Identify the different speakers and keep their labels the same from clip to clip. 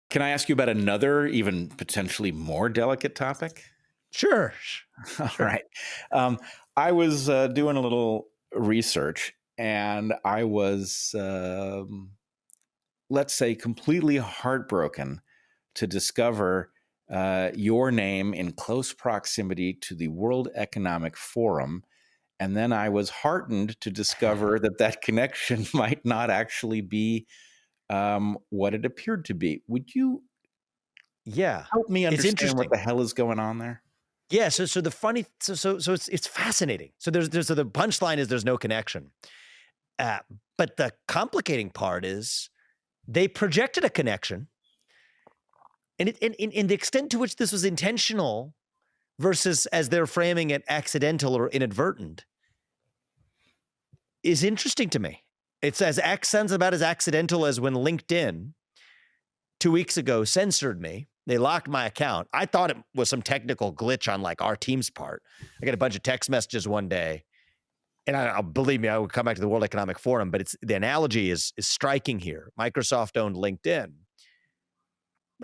Speaker 1: Can I ask you about another, even potentially more delicate topic?
Speaker 2: Sure.
Speaker 1: All right. I was doing a little research, and I was, let's say, completely heartbroken to discover your name in close proximity to the World Economic Forum. And then I was heartened to discover that connection might not actually be what it appeared to be. Would you
Speaker 2: Yeah.
Speaker 1: help me
Speaker 2: It's
Speaker 1: understand what
Speaker 2: interesting.
Speaker 1: the hell is going on there?
Speaker 2: Yeah. So the funny, so it's fascinating. So so the punchline is there's no connection. But the complicating part is they projected a connection, and in the extent to which this was intentional versus as they're framing it accidental or inadvertent is interesting to me. It's sounds about as accidental as when LinkedIn 2 weeks ago censored me. They locked my account. I thought it was some technical glitch on like our team's part. I got a bunch of text messages one day, and I believe me, I would come back to the World Economic Forum, but the analogy is striking here. Microsoft owned LinkedIn.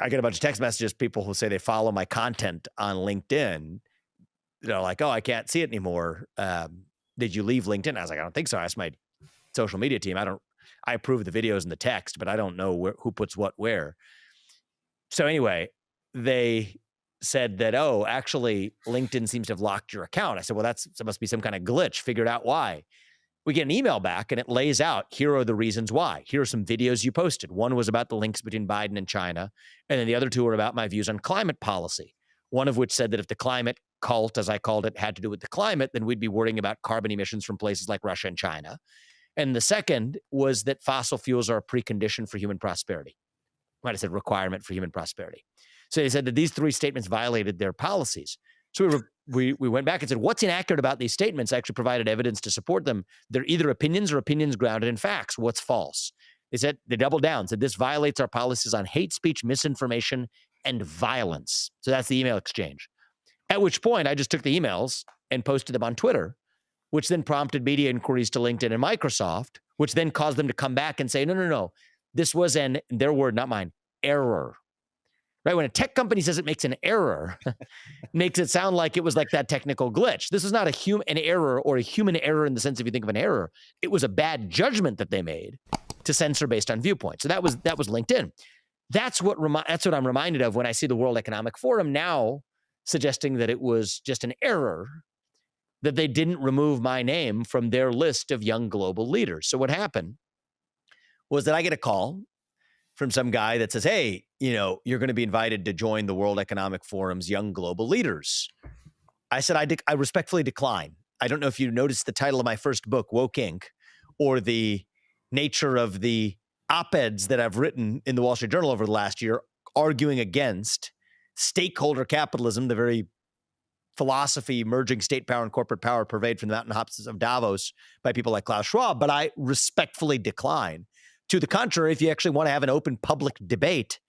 Speaker 2: I get a bunch of text messages, people who say they follow my content on LinkedIn. They're like, "Oh, I can't see it anymore. Did you leave LinkedIn?" I was like, "I don't think so." I asked my social media team. I approve the videos and the text, but I don't know who puts what where. So anyway, they said that, "Oh, actually, LinkedIn seems to have locked your account." I said, "Well, that must be some kind of glitch. Figured out why." We get an email back, and it lays out, here are the reasons why. Here are some videos you posted. One was about the links between Biden and China, and then the other two were about my views on climate policy, one of which said that if the climate cult, as I called it, had to do with the climate, then we'd be worrying about carbon emissions from places like Russia and China. And the second was that fossil fuels are a precondition for human prosperity. Might have said requirement for human prosperity. So they said that these three statements violated their policies. So we went back and said, what's inaccurate about these statements? I actually provided evidence to support them. They're either opinions or opinions grounded in facts. What's false? They doubled down, said this violates our policies on hate speech, misinformation, and violence. So that's the email exchange. At which point I just took the emails and posted them on Twitter, which then prompted media inquiries to LinkedIn and Microsoft, which then caused them to come back and say, no. This was their word, not mine, error. Right? When a tech company says it makes an error, makes it sound like it was like that technical glitch. This is not an error or a human error in the sense if you think of an error. It was a bad judgment that they made to censor based on viewpoint. So that was LinkedIn. That's what I'm reminded of when I see the World Economic Forum now suggesting that it was just an error that they didn't remove my name from their list of young global leaders. So what happened was that I get a call from some guy that says, hey, you're going to be invited to join the World Economic Forum's Young Global Leaders. I said, I respectfully decline. I don't know if you noticed the title of my first book, Woke Inc., or the nature of the op-eds that I've written in the Wall Street Journal over the last year, arguing against stakeholder capitalism, the very philosophy merging state power and corporate power pervaded from the mountaintops of Davos by people like Klaus Schwab, but I respectfully decline. To the contrary, if you actually want to have an open public debate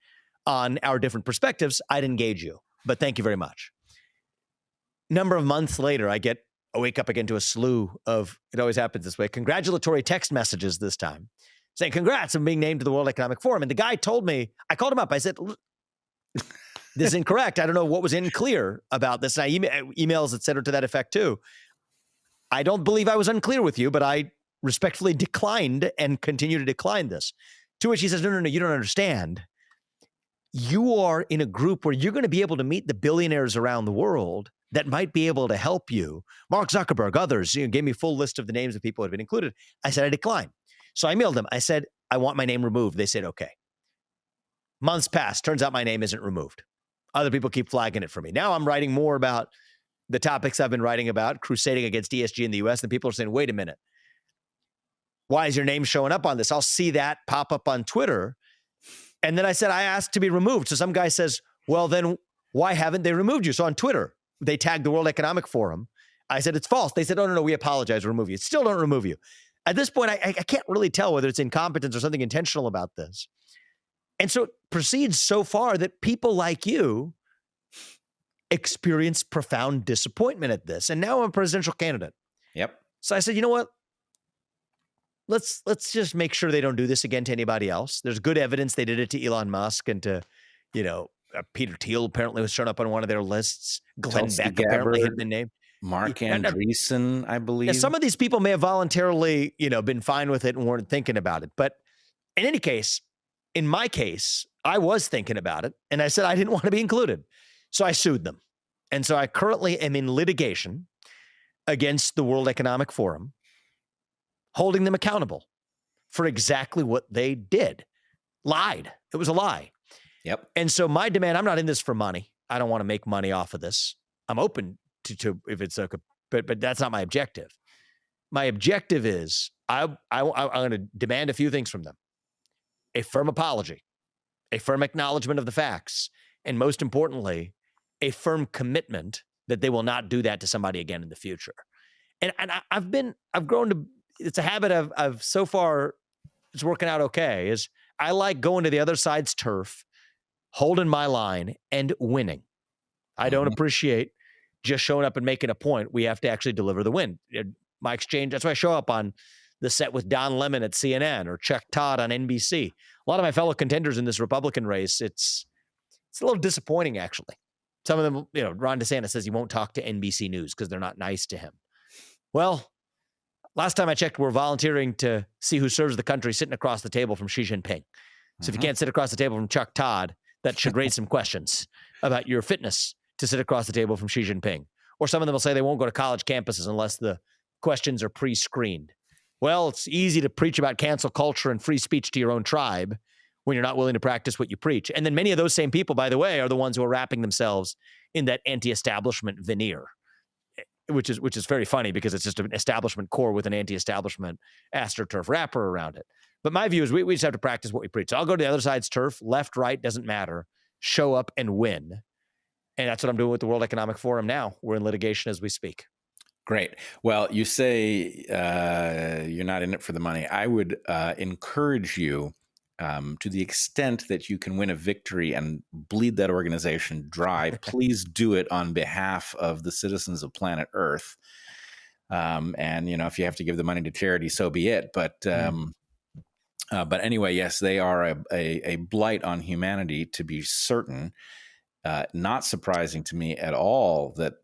Speaker 2: on our different perspectives, I'd engage you. But thank you very much. Number of months later, I wake up again to a slew of, it always happens this way, congratulatory text messages this time, saying, congrats, I'm being named to the World Economic Forum. And the guy told me, I called him up, I said, this is incorrect. I don't know what was unclear about this. And I emails, et cetera, to that effect too. I don't believe I was unclear with you, but I respectfully declined and continue to decline this. To which he says, no, you don't understand. You are in a group where you're going to be able to meet the billionaires around the world that might be able to help you. Mark Zuckerberg, others, gave me a full list of the names of people who had been included. I said, I decline. So I emailed them. I said, I want my name removed. They said, okay. Months passed. Turns out my name isn't removed. Other people keep flagging it for me. Now I'm writing more about the topics I've been writing about, crusading against ESG in the US, and people are saying, wait a minute. Why is your name showing up on this? I'll see that pop up on Twitter. And then I said, I asked to be removed. So some guy says, well, then why haven't they removed you? So on Twitter, they tagged the World Economic Forum. I said, it's false. They said, oh, no, we apologize. We'll remove you. Still don't remove you. At this point, I can't really tell whether it's incompetence or something intentional about this. And so it proceeds so far that people like you experience profound disappointment at this. And now I'm a presidential candidate.
Speaker 1: Yep.
Speaker 2: So I said, you know what? Let's just make sure they don't do this again to anybody else. There's good evidence they did it to Elon Musk and to Peter Thiel apparently was shown up on one of their lists. Glenn
Speaker 1: Tulsi
Speaker 2: Beck apparently had
Speaker 1: Gabbard,
Speaker 2: been named.
Speaker 1: Mark
Speaker 2: Yeah, now,
Speaker 1: Andreessen, I
Speaker 2: now,
Speaker 1: believe.
Speaker 2: some of these people may have voluntarily, been fine with it and weren't thinking about it. But in any case, in my case, I was thinking about it, and I said I didn't want to be included. So I sued them. And so I currently am in litigation against the World Economic Forum, holding them accountable for exactly what they did. Lied. It was a lie.
Speaker 1: Yep.
Speaker 2: And so my demand, I'm not in this for money. I don't want to make money off of this. I'm open to if it's but that's not my objective. My objective is I'm going to demand a few things from them. A firm apology, a firm acknowledgement of the facts, and most importantly, a firm commitment that they will not do that to somebody again in the future. And I've grown to, it's a habit of so far, it's working out okay, is I like going to the other side's turf, holding my line and winning. I don't appreciate just showing up and making a point. We have to actually deliver the win. My exchange, that's why I show up on the set with Don Lemon at CNN or Chuck Todd on NBC. A lot of my fellow contenders in this Republican race, it's a little disappointing, actually. Some of them, Ron DeSantis says he won't talk to NBC News because they're not nice to him. Well, last time I checked, we're volunteering to see who serves the country sitting across the table from Xi Jinping. So if you can't sit across the table from Chuck Todd, that should raise some questions about your fitness to sit across the table from Xi Jinping. Or some of them will say they won't go to college campuses unless the questions are pre-screened. Well, it's easy to preach about cancel culture and free speech to your own tribe when you're not willing to practice what you preach. And then many of those same people, by the way, are the ones who are wrapping themselves in that anti-establishment veneer, which is very funny because it's just an establishment core with an anti-establishment astroturf wrapper around it. But my view is we just have to practice what we preach. So I'll go to the other side's turf, left, right, doesn't matter. Show up and win. And that's what I'm doing with the World Economic Forum now. We're in litigation as we speak.
Speaker 1: Great. Well, you say you're not in it for the money. I would encourage you, to the extent that you can win a victory and bleed that organization dry, please do it on behalf of the citizens of planet Earth. And, if you have to give the money to charity, so be it. But anyway, yes, they are a blight on humanity, to be certain. Not surprising to me at all that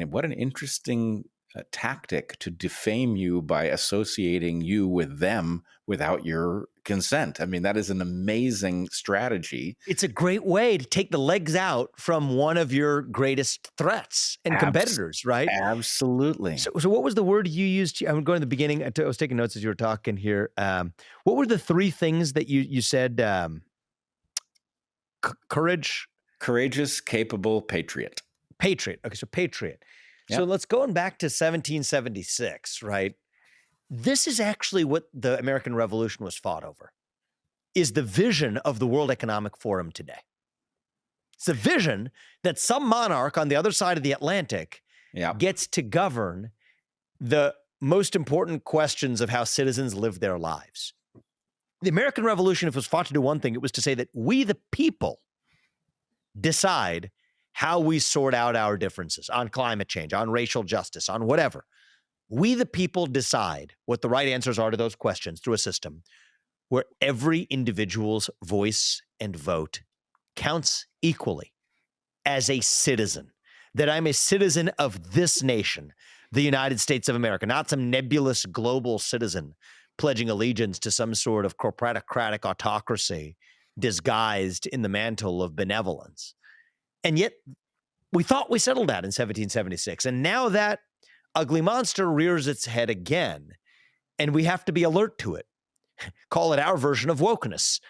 Speaker 1: what an interesting tactic to defame you by associating you with them without your consent. That is an amazing strategy.
Speaker 2: It's a great way to take the legs out from one of your greatest threats and competitors, right?
Speaker 1: Absolutely.
Speaker 2: So what was the word you used? I'm going to the beginning. I was taking notes as you were talking here. What were the three things that you said? Courage.
Speaker 1: Courageous, capable, patriot.
Speaker 2: Patriot. Okay, so patriot. Yep. So let's go back to 1776, right? This is actually what the American Revolution was fought over, is the vision of the World Economic Forum today. It's a vision that some monarch on the other side of the Atlantic gets to govern the most important questions of how citizens live their lives. The American Revolution, if it was fought to do one thing, it was to say that we, the people, decide how we sort out our differences on climate change, on racial justice, on whatever. We, the people, decide what the right answers are to those questions through a system where every individual's voice and vote counts equally as a citizen, that I'm a citizen of this nation, the United States of America, not some nebulous global citizen pledging allegiance to some sort of corporatocratic autocracy disguised in the mantle of benevolence. And yet we thought we settled that in 1776. And now that ugly monster rears its head again, and we have to be alert to it. Call it our version of wokeness,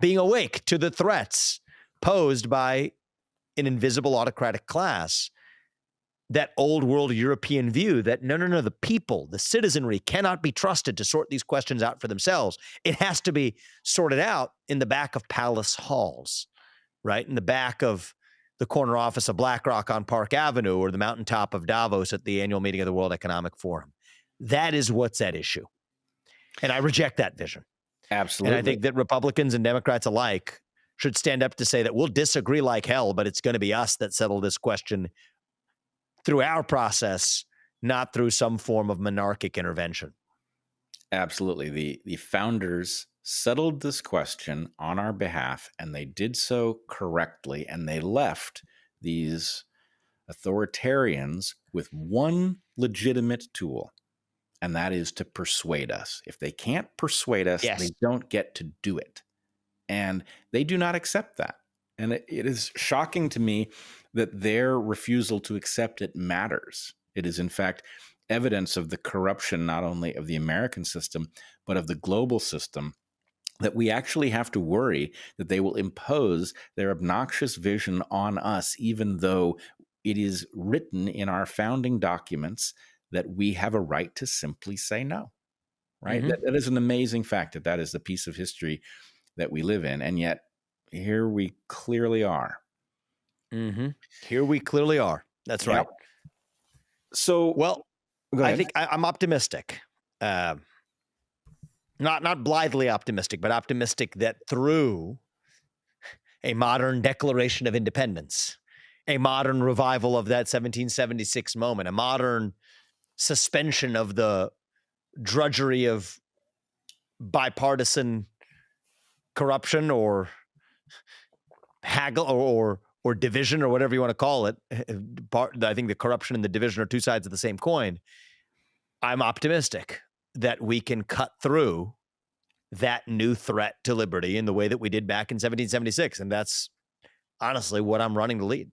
Speaker 2: being awake to the threats posed by an invisible autocratic class. That old world European view that no, the people, the citizenry cannot be trusted to sort these questions out for themselves. It has to be sorted out in the back of palace halls, right? In the back of the corner office of BlackRock on Park Avenue or the mountaintop of Davos at the annual meeting of the World Economic Forum. That is what's at issue. And I reject that vision.
Speaker 1: Absolutely.
Speaker 2: And I think that Republicans and Democrats alike should stand up to say that we'll disagree like hell, but it's going to be us that settle this question through our process, not through some form of monarchic intervention.
Speaker 1: Absolutely. The founders settled this question on our behalf, and they did so correctly, and they left these authoritarians with one legitimate tool, and that is to persuade us. If they can't persuade us,
Speaker 2: Yes.
Speaker 1: they don't get to do it. And they do not accept that. And it is shocking to me that their refusal to accept it matters. It is, in fact, evidence of the corruption, not only of the American system, but of the global system, that we actually have to worry that they will impose their obnoxious vision on us, even though it is written in our founding documents that we have a right to simply say no, right?
Speaker 2: Mhm.
Speaker 1: That is an amazing fact, that is the piece of history that we live in. And yet here we clearly are.
Speaker 2: Here we clearly are. That's right.
Speaker 1: Yep. So,
Speaker 2: Well,
Speaker 1: go
Speaker 2: I
Speaker 1: ahead.
Speaker 2: think I'm optimistic. Not blithely optimistic, but optimistic that through a modern Declaration of Independence, a modern revival of that 1776 moment, a modern suspension of the drudgery of bipartisan corruption or haggle or division or whatever you want to call it. I think the corruption and the division are two sides of the same coin. I'm optimistic that we can cut through that new threat to liberty in the way that we did back in 1776. And that's honestly what I'm running to lead.